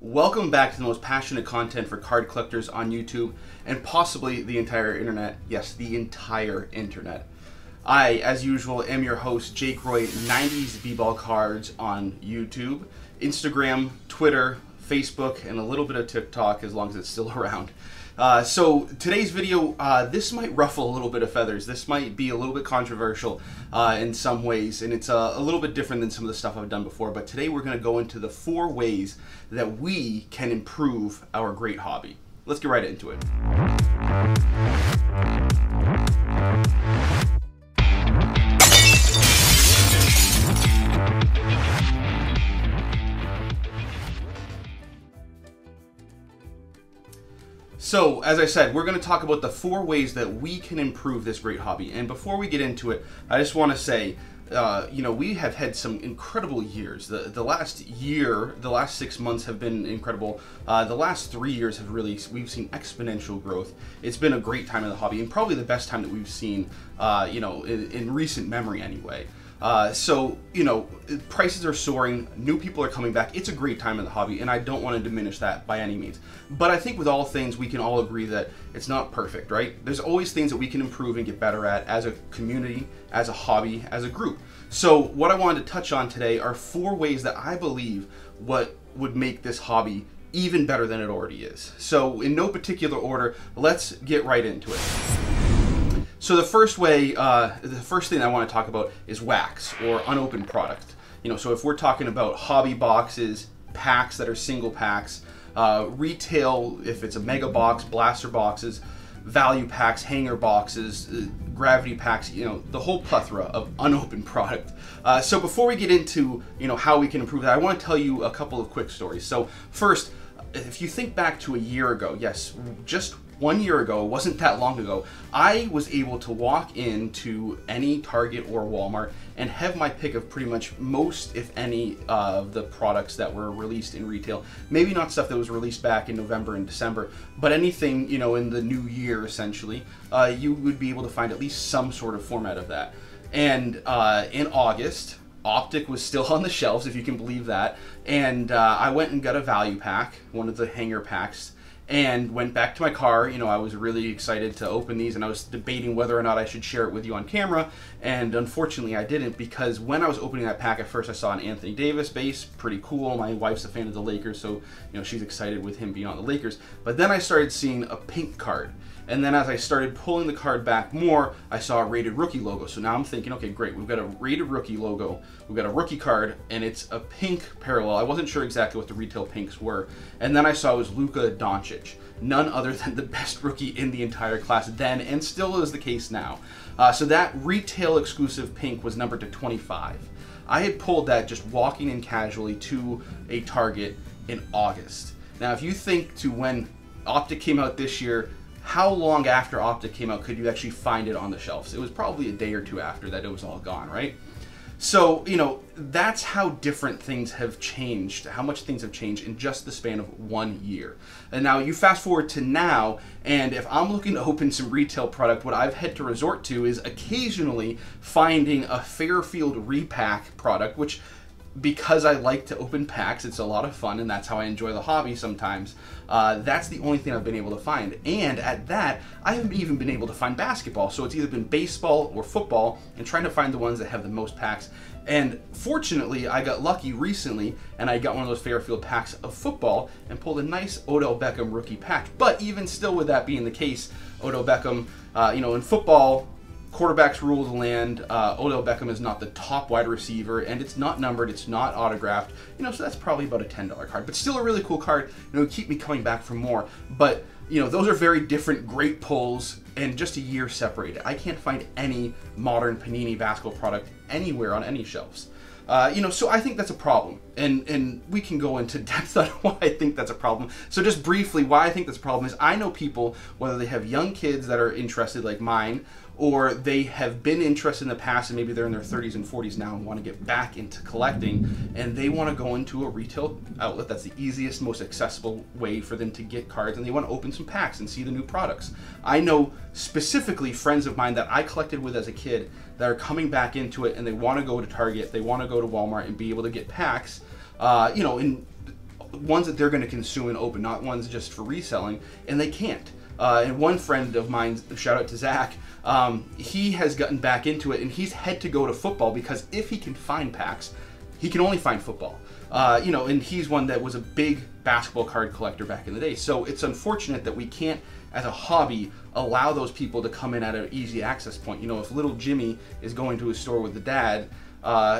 Welcome back to the most passionate content for card collectors on YouTube and possibly the entire internet. Yes, the entire internet. I, as usual, am your host, Jake Roy, 90s Bball cards on YouTube, Instagram, Twitter, Facebook, and a little bit of TikTok as long as it's still around. So today's video, this might ruffle a little bit of feathers. This might be a little bit controversial in some ways, and it's a little bit different than some of the stuff I've done before. But today we're going to go into the 4 ways that we can improve our great hobby. Let's get right into it. So, as I said, we're going to talk about the 4 ways that we can improve this great hobby. And before we get into it, I just want to say, we have had some incredible years. The last year, the last 6 months have been incredible. The last 3 years have we've seen exponential growth. It's been a great time in the hobby, and probably the best time that we've seen, in recent memory anyway. Prices are soaring, new people are coming back. It's a great time in the hobby, and I don't want to diminish that by any means. But I think with all things, we can all agree that it's not perfect, right? There's always things that we can improve and get better at as a community, as a hobby, as a group. So what I wanted to touch on today are 4 ways that I believe what would make this hobby even better than it already is. So in no particular order, let's get right into it. So the first way, the first thing I want to talk about is wax or unopened product. So if we're talking about hobby boxes, packs that are single packs, retail, if it's a mega box, blaster boxes, value packs, hanger boxes, gravity packs, the whole plethora of unopened product. So before we get into, how we can improve that, I want to tell you a couple of quick stories. So first, if you think back to a year ago, yes, just 1 year ago, it wasn't that long ago, I was able to walk into any Target or Walmart and have my pick of pretty much most, if any, of the products that were released in retail. Maybe not stuff that was released back in November and December, but anything, in the new year, essentially, you would be able to find at least some sort of format of that. And in August, Optic was still on the shelves, if you can believe that, and I went and got a value pack, one of the hanger packs, and went back to my car. I was really excited to open these, and I was debating whether or not I should share it with you on camera, and unfortunately I didn't, because when I was opening that pack, at first I saw an Anthony Davis base, pretty cool. My wife's a fan of the Lakers, so she's excited with him being on the Lakers. But then I started seeing a pink card, and then as I started pulling the card back more, I saw a rated rookie logo. So now I'm thinking, okay, great, we've got a rated rookie logo, we've got a rookie card, and it's a pink parallel. I wasn't sure exactly what the retail pinks were. And then I saw it was Luka Doncic, none other than the best rookie in the entire class then, and still is the case now. So that retail exclusive pink was numbered to 25. I had pulled that just walking in casually to a Target in August. Now, if you think to when Optic came out this year, how long after Optic came out could you actually find it on the shelves? It was probably a day or 2 after that it was all gone, right? So, that's how different things have changed, how much things have changed in just the span of 1 year. And now you fast forward to now, and if I'm looking to open some retail product, what I've had to resort to is occasionally finding a Fairfield repack product, which, because I like to open packs, it's a lot of fun, and that's how I enjoy the hobby sometimes. That's the only thing I've been able to find. And at that, I haven't even been able to find basketball. So it's either been baseball or football, and trying to find the ones that have the most packs. And fortunately, I got lucky recently, and I got one of those Fairfield packs of football and pulled a nice Odell Beckham rookie pack. But even still, with that being the case, Odell Beckham, in football, quarterbacks rule the land. Odell Beckham is not the top wide receiver, and it's not numbered, it's not autographed, so that's probably about a $10 card, but still a really cool card. Keep me coming back for more. But those are very different, great pulls, and just a year separated. I can't find any modern Panini basketball product anywhere on any shelves. So I think that's a problem, and we can go into depth on why I think that's a problem. So just briefly, why I think that's a problem is I know people, whether they have young kids that are interested like mine, or they have been interested in the past and maybe they're in their 30s and 40s now and want to get back into collecting, and they want to go into a retail outlet. That's the easiest, most accessible way for them to get cards, and they want to open some packs and see the new products. I know specifically friends of mine that I collected with as a kid that are coming back into it, and they want to go to Target, they want to go to Walmart and be able to get packs, in ones that they're going to consume and open, not ones just for reselling, and they can't. And one friend of mine, shout out to Zach, he has gotten back into it, and he's had to go to football because if he can find packs, he can only find football. You know, and he's one that was a big basketball card collector back in the day. So it's unfortunate that we can't, as a hobby, allow those people to come in at an easy access point. You know, if little Jimmy is going to a store with the dad,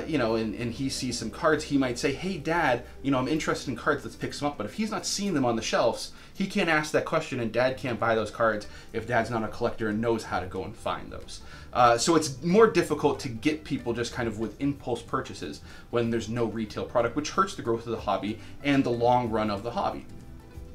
you know, and he sees some cards, he might say, hey dad, you know, I'm interested in cards, let's pick some up. But if he's not seeing them on the shelves, he can't ask that question, and dad can't buy those cards if dad's not a collector and knows how to go and find those. So it's more difficult to get people just kind of with impulse purchases when there's no retail product, which hurts the growth of the hobby and the long run of the hobby.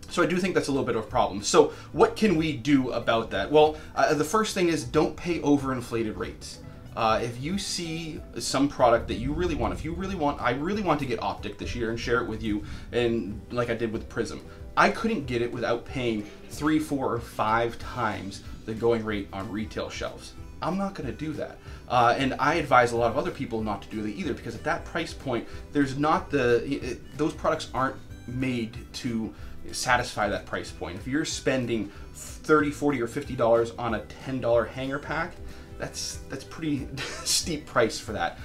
So I do think that's a little bit of a problem. So what can we do about that? Well, the first thing is don't pay overinflated rates. If you see some product that you really want, I really want to get Optic this year and share it with you, and like I did with Prism, I couldn't get it without paying 3, 4, or 5 times the going rate on retail shelves. I'm not going to do that. And I advise a lot of other people not to do that either, because at that price point, there's not those products aren't made to satisfy that price point. If you're spending $30, $40, or $50 on a $10 hanger pack, that's pretty steep price for that.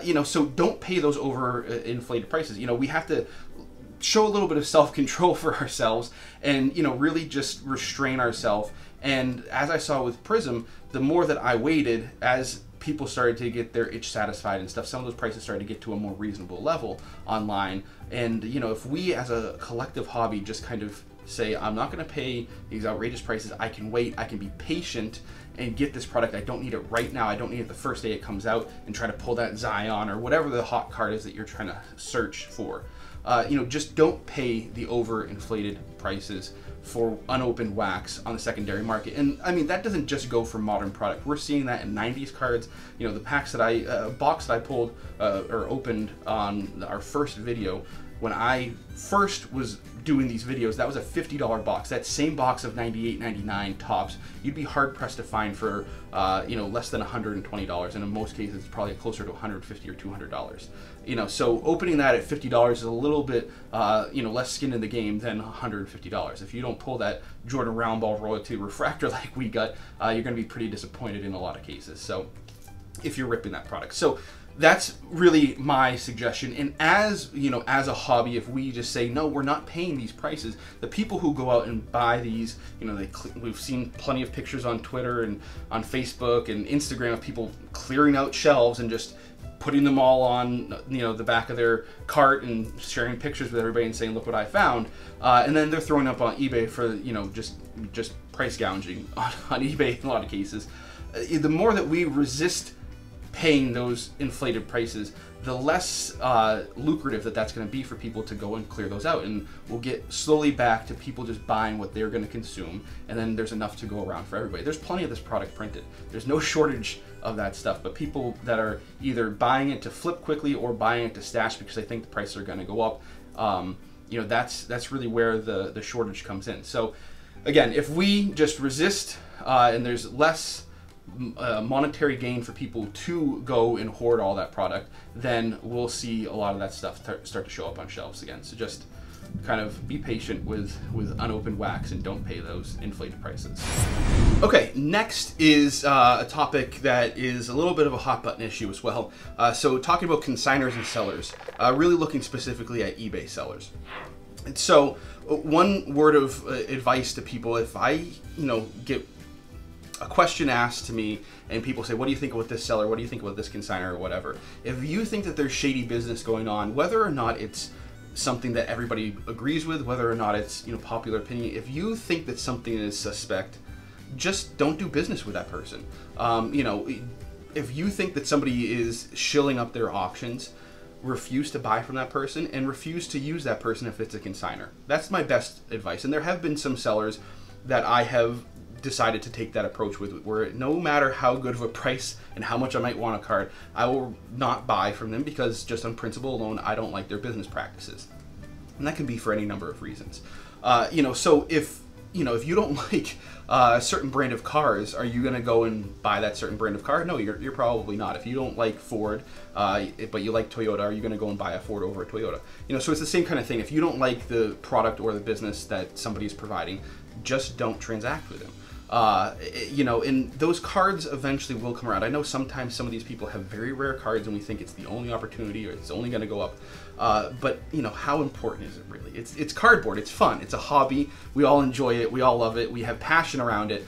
You know, so don't pay those over inflated prices. You know, we have to show a little bit of self-control for ourselves, and you know, really just restrain ourselves. And as I saw with Prism, the more that I waited, as people started to get their itch satisfied and stuff, some of those prices started to get to a more reasonable level online. And you know, if we as a collective hobby just kind of say, I'm not going to pay these outrageous prices, I can wait, I can be patient and get this product, I don't need it right now, I don't need it the first day it comes out, and try to pull that Zion or whatever the hot card is that you're trying to search for. You know, just don't pay the overinflated prices for unopened wax on the secondary market. And I mean, that doesn't just go for modern product. We're seeing that in 90s cards. You know, the packs that box that I pulled or opened on our first video, when I first was doing these videos, that was a $50 box. That same box of $98, $99 tops, you'd be hard pressed to find for you know, less than $120, and in most cases it's probably closer to $150 or $200. You know, so opening that at $50 is a little bit you know, less skin in the game than $150. If you don't pull that Jordan Round Ball royalty refractor like we got, you're going to be pretty disappointed in a lot of cases. So if you're ripping that product, so that's really my suggestion. And as you know, as a hobby, if we just say no, we're not paying these prices, the people who go out and buy these, you know, we've seen plenty of pictures on Twitter and on Facebook and Instagram of people clearing out shelves and just putting them all on, you know, the back of their cart and sharing pictures with everybody and saying, look what I found, and then they're throwing up on eBay for, you know, just price gouging on eBay in a lot of cases. The more that we resist paying those inflated prices, the less lucrative that's going to be for people to go and clear those out, and we'll get slowly back to people just buying what they're going to consume, and then there's enough to go around for everybody. There's plenty of this product printed. There's no shortage of that stuff, but people that are either buying it to flip quickly or buying it to stash because they think the prices are going to go up, you know, that's really where the shortage comes in. So again, if we just resist and there's less monetary gain for people to go and hoard all that product, then we'll see a lot of that stuff start to show up on shelves again. So just kind of be patient with unopened wax and don't pay those inflated prices. Okay, next is a topic that is a little bit of a hot button issue as well. So talking about consignors and sellers, really looking specifically at eBay sellers. And so one word of advice to people, if I, you know, get a question asked to me and people say, what do you think about this seller? What do you think about this consignor or whatever? If you think that there's shady business going on, whether or not it's something that everybody agrees with, whether or not it's, you know, popular opinion, if you think that something is suspect, just don't do business with that person. You know, if you think that somebody is shilling up their auctions, refuse to buy from that person and refuse to use that person if it's a consignor. That's my best advice. And there have been some sellers that I have decided to take that approach with, where no matter how good of a price and how much I might want a card, I will not buy from them because just on principle alone, I don't like their business practices. And that can be for any number of reasons. You know, so if you know, if you don't like a certain brand of cars, are you going to go and buy that certain brand of car? No, you're probably not. If you don't like Ford, but you like Toyota, are you going to go and buy a Ford over a Toyota? You know, so it's the same kind of thing. If you don't like the product or the business that somebody is providing, just don't transact with them. You know, and those cards eventually will come around. I know sometimes some of these people have very rare cards and we think it's the only opportunity or it's only going to go up. But, you know, how important is it really? It's cardboard. It's fun. It's a hobby. We all enjoy it. We all love it. We have passion around it.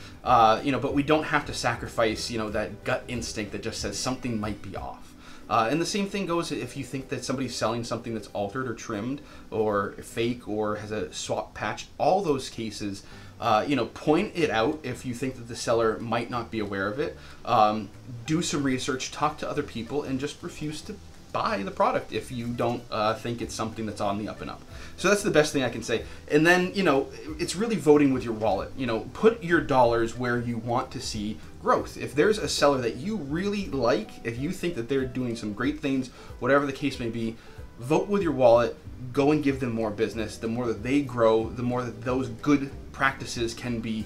You know, but we don't have to sacrifice, you know, that gut instinct that just says something might be off. And the same thing goes if you think that somebody's selling something that's altered or trimmed or fake or has a swap patch. All those cases, you know, point it out if you think that the seller might not be aware of it. Do some research, talk to other people, and just refuse to buy the product if you don't think it's something that's on the up and up. So that's the best thing I can say. And then, you know, it's really voting with your wallet. You know, put your dollars where you want to see growth. If there's a seller that you really like, if you think that they're doing some great things, whatever the case may be, vote with your wallet, go and give them more business. The more that they grow, the more that those good practices can be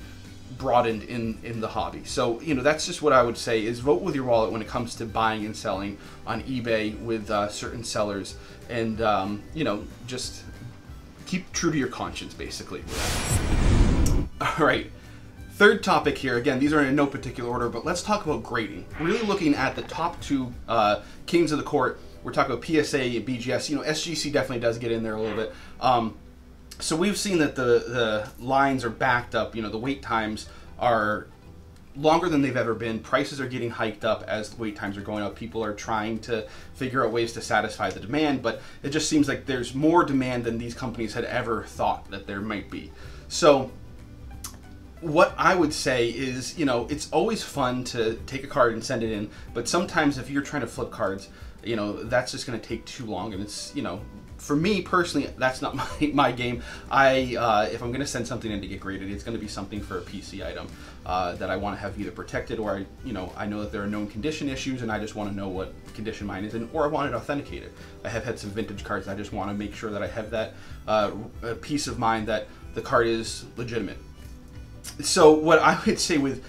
broadened in the hobby. So, you know, that's just what I would say is vote with your wallet when it comes to buying and selling on eBay with certain sellers. And, you know, just keep true to your conscience, basically. All right. Third topic here, again, these are in no particular order, but let's talk about grading. Really looking at the top two kings of the court. We're talking about PSA, BGS. You know, SGC definitely does get in there a little bit. So we've seen that the lines are backed up. You know, the wait times are longer than they've ever been. Prices are getting hiked up as the wait times are going up. People are trying to figure out ways to satisfy the demand, but it just seems like there's more demand than these companies had ever thought that there might be. So what I would say is, you know, it's always fun to take a card and send it in, but sometimes if you're trying to flip cards, you know, that's just going to take too long, and it's, you know, for me personally, that's not my game. If I'm going to send something in to get graded, it's going to be something for a PC item that I want to have either protected, or I know that there are known condition issues, and I just want to know what condition mine is in, or I want it authenticated. I have had some vintage cards. I just want to make sure that I have that peace of mind that the card is legitimate. So what I would say with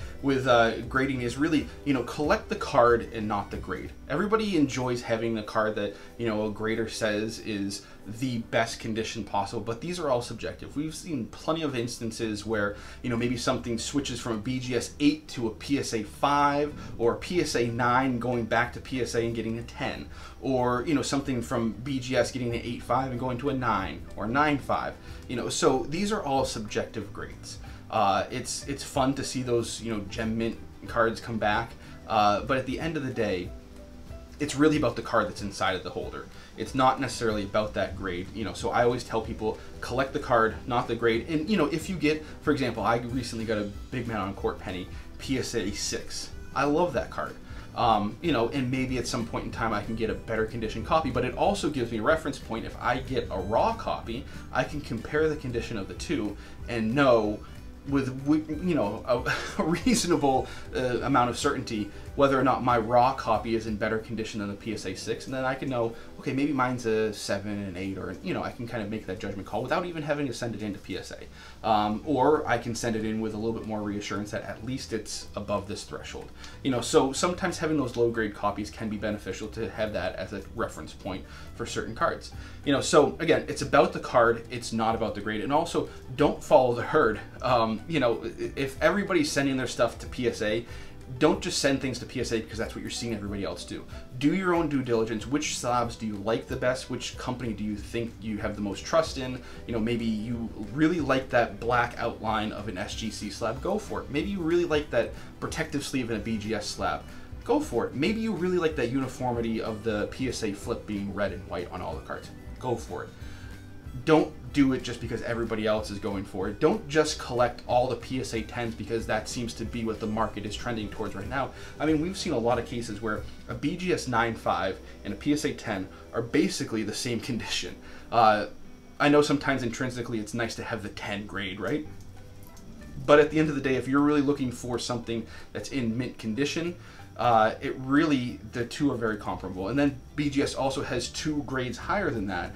grading is really, you know, collect the card and not the grade. Everybody enjoys having a card that, you know, a grader says is the best condition possible, but these are all subjective. We've seen plenty of instances where, you know, maybe something switches from a BGS 8 to a PSA 5 or a PSA 9 going back to PSA and getting a 10, or, you know, something from BGS getting an 8.5 and going to a 9 or 9.5. You know, so these are all subjective grades. It's fun to see those, you know, gem mint cards come back, but at the end of the day, it's really about the card that's inside of the holder. It's not necessarily about that grade, you know. So I always tell people, collect the card, not the grade. And, you know, if you get, for example, I recently got a Big Man on Court Penny PSA 6. I love that card. You know, and maybe at some point in time I can get a better condition copy, but it also gives me a reference point. If I get a raw copy, I can compare the condition of the two and know with, you know, a reasonable amount of certainty whether or not my raw copy is in better condition than the PSA 6, and then I can know, okay, maybe mine's a 7, an 8, or, you know, I can kind of make that judgment call without even having to send it in to PSA. Or I can send it in with a little bit more reassurance that at least it's above this threshold. You know, so sometimes having those low grade copies can be beneficial to have that as a reference point for certain cards. You know, so again, it's about the card, it's not about the grade. And also, don't follow the herd. You know, if everybody's sending their stuff to PSA, don't just send things to PSA because that's what you're seeing everybody else do. Do your own due diligence. Which slabs do you like the best? Which company do you think you have the most trust in? You know, maybe you really like that black outline of an SGC slab, go for it. Maybe you really like that protective sleeve in a BGS slab, go for it. Maybe you really like that uniformity of the PSA flip being red and white on all the cards, go for it. Don't do it just because everybody else is going for it. Don't just collect all the PSA 10s because that seems to be what the market is trending towards right now. I mean, we've seen a lot of cases where a BGS 9.5 and a PSA 10 are basically the same condition. I know sometimes intrinsically it's nice to have the 10 grade, right? But at the end of the day, if you're really looking for something that's in mint condition, the two are very comparable. And then BGS also has 2 grades higher than that.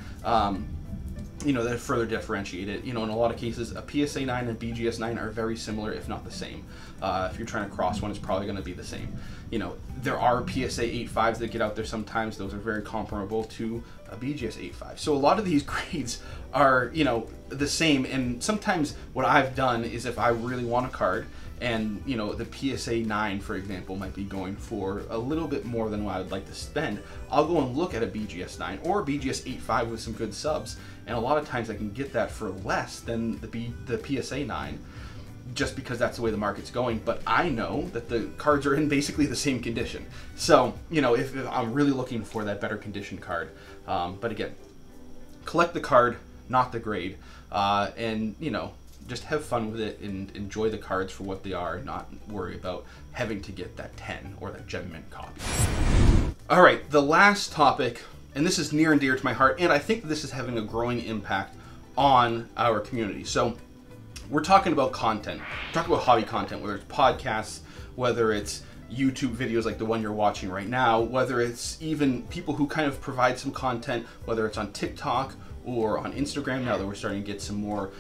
that further differentiate it. In a lot of cases, a PSA 9 and BGS 9 are very similar, if not the same. If you're trying to cross one, it's probably going to be the same. There are PSA 8.5s that get out there sometimes. Those are very comparable to a BGS 8.5. So a lot of these grades are, the same. And sometimes what I've done is, if I really want a card, and the PSA 9, for example, might be going for a little bit more than what I'd like to spend, I'll go and look at a BGS 9 or a BGS 8.5 with some good subs, and a lot of times I can get that for less than the PSA 9, just because that's the way the market's going. But I know that the cards are in basically the same condition. So if I'm really looking for that better condition card, but again, collect the card, not the grade, and just have fun with it and enjoy the cards for what they are, not worry about having to get that 10 or that Gem Mint copy. All right, the last topic, and this is near and dear to my heart, and I think this is having a growing impact on our community. So we're talking about content. We're talking about hobby content, whether it's podcasts, whether it's YouTube videos like the one you're watching right now, whether it's even people who kind of provide some content, whether it's on TikTok or on Instagram, now that we're starting to get some more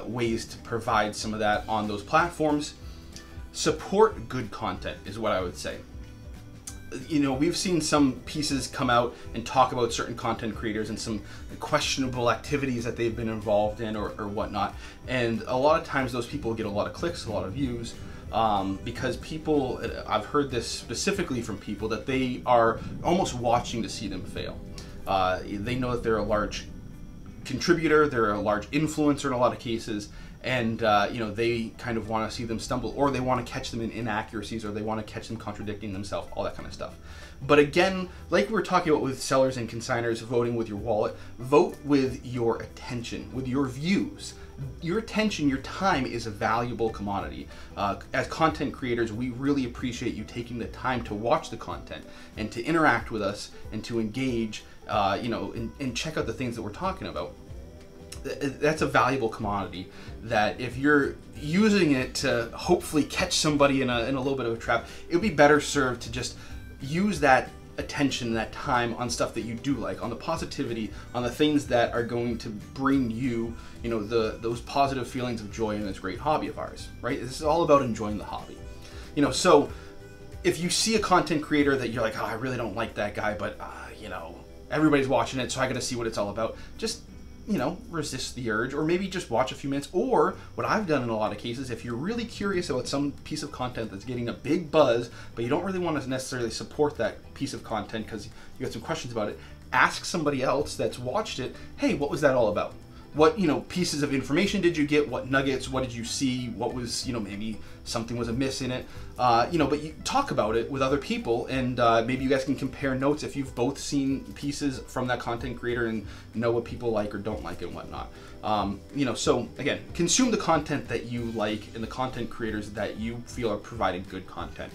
ways to provide some of that on those platforms. Support good content is what I would say. We've seen some pieces come out and talk about certain content creators and some questionable activities that they've been involved in or whatnot. And a lot of times those people get a lot of clicks, a lot of views, because people, I've heard this specifically from people, that they are almost watching to see them fail. They know that they're a large contributor, they're a large influencer in a lot of cases, and they kind of want to see them stumble, or they want to catch them in inaccuracies, or they want to catch them contradicting themselves, all that kind of stuff. But again, like we were talking about with sellers and consignors voting with your wallet, vote with your attention, with your views. Your attention, your time is a valuable commodity. As content creators, we really appreciate you taking the time to watch the content and to interact with us and to engage, and check out the things that we're talking about. That's a valuable commodity that if you're using it to hopefully catch somebody in a little bit of a trap, it would be better served to just use that attention, that time on stuff that you do like, on the positivity, on the things that are going to bring you, those positive feelings of joy in this great hobby of ours, right? This is all about enjoying the hobby. So if you see a content creator that you're like, oh, I really don't like that guy, but everybody's watching it, so I got to see what it's all about. Just resist the urge, or maybe just watch a few minutes. Or what I've done in a lot of cases, if you're really curious about some piece of content that's getting a big buzz, but you don't really want to necessarily support that piece of content because you got some questions about it, ask somebody else that's watched it, hey, what was that all about? What, pieces of information did you get? What nuggets? What did you see? What was, maybe something was amiss in it? But you talk about it with other people, and maybe you guys can compare notes if you've both seen pieces from that content creator and know what people like or don't like and whatnot. So again, consume the content that you like and the content creators that you feel are providing good content.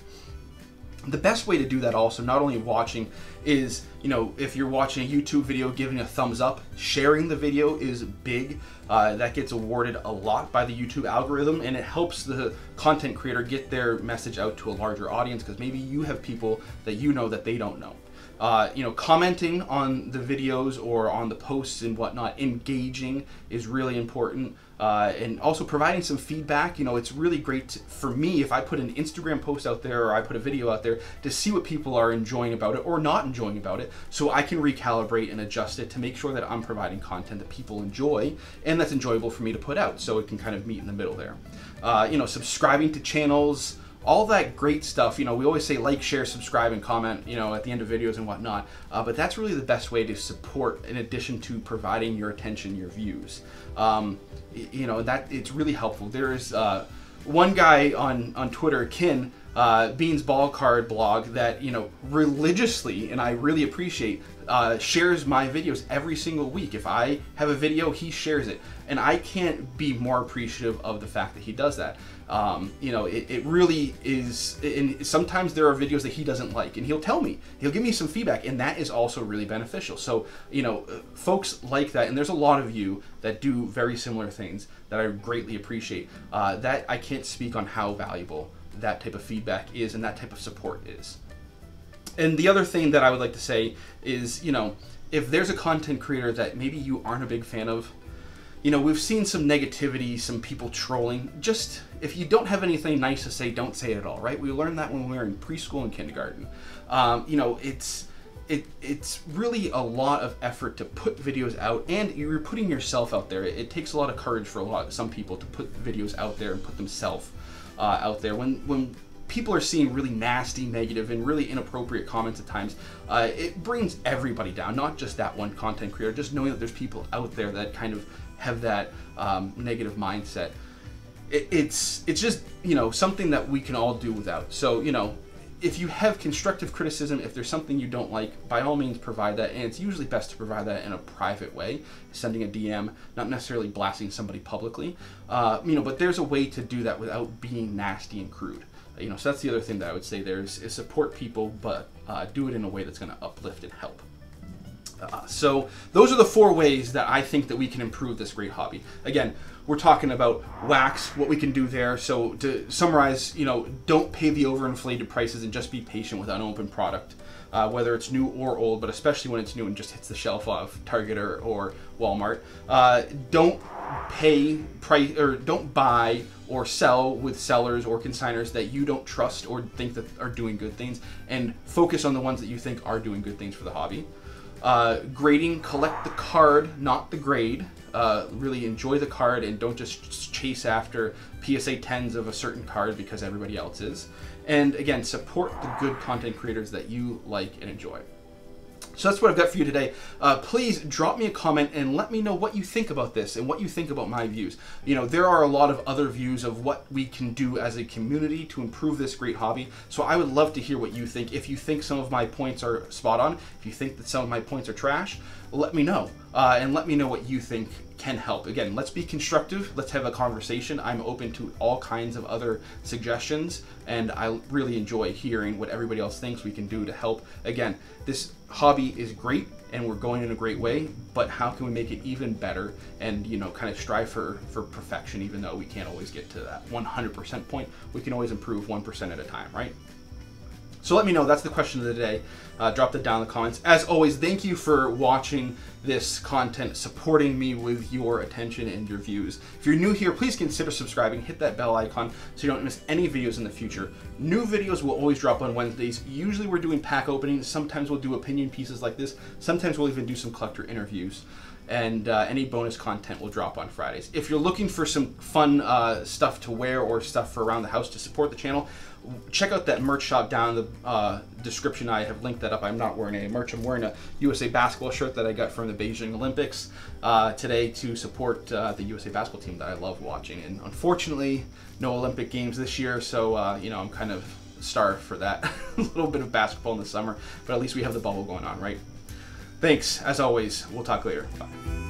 The best way to do that also, not only watching, is, if you're watching a YouTube video, giving a thumbs up. Sharing the video is big. That gets awarded a lot by the YouTube algorithm, and it helps the content creator get their message out to a larger audience, because maybe you have people that that they don't know. Commenting on the videos or on the posts and whatnot, engaging is really important. And also providing some feedback. It's really great for me if I put an Instagram post out there or I put a video out there to see what people are enjoying about it or not enjoying about it, so I can recalibrate and adjust it to make sure that I'm providing content that people enjoy and that's enjoyable for me to put out, so it can kind of meet in the middle there. Subscribing to channels, all that great stuff. We always say like, share, subscribe, and comment, at the end of videos and whatnot. But that's really the best way to support, in addition to providing your attention, your views. That it's really helpful. There's one guy on Twitter, Kin, Bean's Ball Card blog, that religiously, and I really appreciate, shares my videos every single week. If I have a video, he shares it, and I can't be more appreciative of the fact that he does that. It really is. And sometimes there are videos that he doesn't like, and he'll tell me, he'll give me some feedback, and that is also really beneficial. So folks like that, and there's a lot of you that do very similar things that I greatly appreciate. That I can't speak on how valuable that type of feedback is and that type of support is. And the other thing that I would like to say is, if there's a content creator that maybe you aren't a big fan of, You know, we've seen some negativity, some people trolling. Just, if you don't have anything nice to say, don't say it at all, right? We learned that when we were in preschool and kindergarten. You know, it's really a lot of effort to put videos out, and you're putting yourself out there. It takes a lot of courage for some people to put videos out there and put themselves out there. When people are seeing really nasty, negative, and really inappropriate comments at times, it brings everybody down, not just that one content creator. Just knowing that there's people out there that kind of have that negative mindset. It's just, you know, something that we can all do without. So, you know, if you have constructive criticism, if there's something you don't like, by all means provide that, and it's usually best to provide that in a private way, sending a DM, not necessarily blasting somebody publicly. You know, but there's a way to do that without being nasty and crude. You know, so that's the other thing that I would say there is support people, but do it in a way that's going to uplift and help. So those are the 4 ways that I think that we can improve this great hobby. Again, we're talking about wax, what we can do there. So to summarize, you know, don't pay the overinflated prices and just be patient with unopened product, whether it's new or old, but especially when it's new and just hits the shelf of Target or Walmart. Don't buy or sell with sellers or consignors that you don't trust or think that are doing good things, and focus on the ones that you think are doing good things for the hobby. Grading, collect the card, not the grade. Really enjoy the card and don't just chase after PSA 10s of a certain card because everybody else is. And again, support the good content creators that you like and enjoy. So that's what I've got for you today. Please drop me a comment and let me know what you think about this and what you think about my views. You know, there are a lot of other views of what we can do as a community to improve this great hobby. So I would love to hear what you think. If you think some of my points are spot on, if you think that some of my points are trash, let me know. And let me know what you think can help. Again, let's be constructive. Let's have a conversation. I'm open to all kinds of other suggestions, and I really enjoy hearing what everybody else thinks we can do to help. Again, this hobby is great and we're going in a great way, but how can we make it even better and, you know, kind of strive for perfection, even though we can't always get to that 100% point. We can always improve 1% at a time, right? So let me know. That's the question of the day. Drop that down in the comments. As always, thank you for watching this content, supporting me with your attention and your views. If you're new here, please consider subscribing. Hit that bell icon so you don't miss any videos in the future. New videos will always drop on Wednesdays. Usually we're doing pack openings. Sometimes we'll do opinion pieces like this. Sometimes we'll even do some collector interviews. And any bonus content will drop on Fridays. If you're looking for some fun stuff to wear or stuff for around the house to support the channel, check out that merch shop down in the description. I have linked that up. I'm not wearing any merch. I'm wearing a USA basketball shirt that I got from the Beijing Olympics today to support the USA basketball team that I love watching. And unfortunately, no Olympic Games this year, so you know, I'm kind of starved for that. A little bit of basketball in the summer, but at least we have the bubble going on, right? Thanks, as always. We'll talk later. Bye.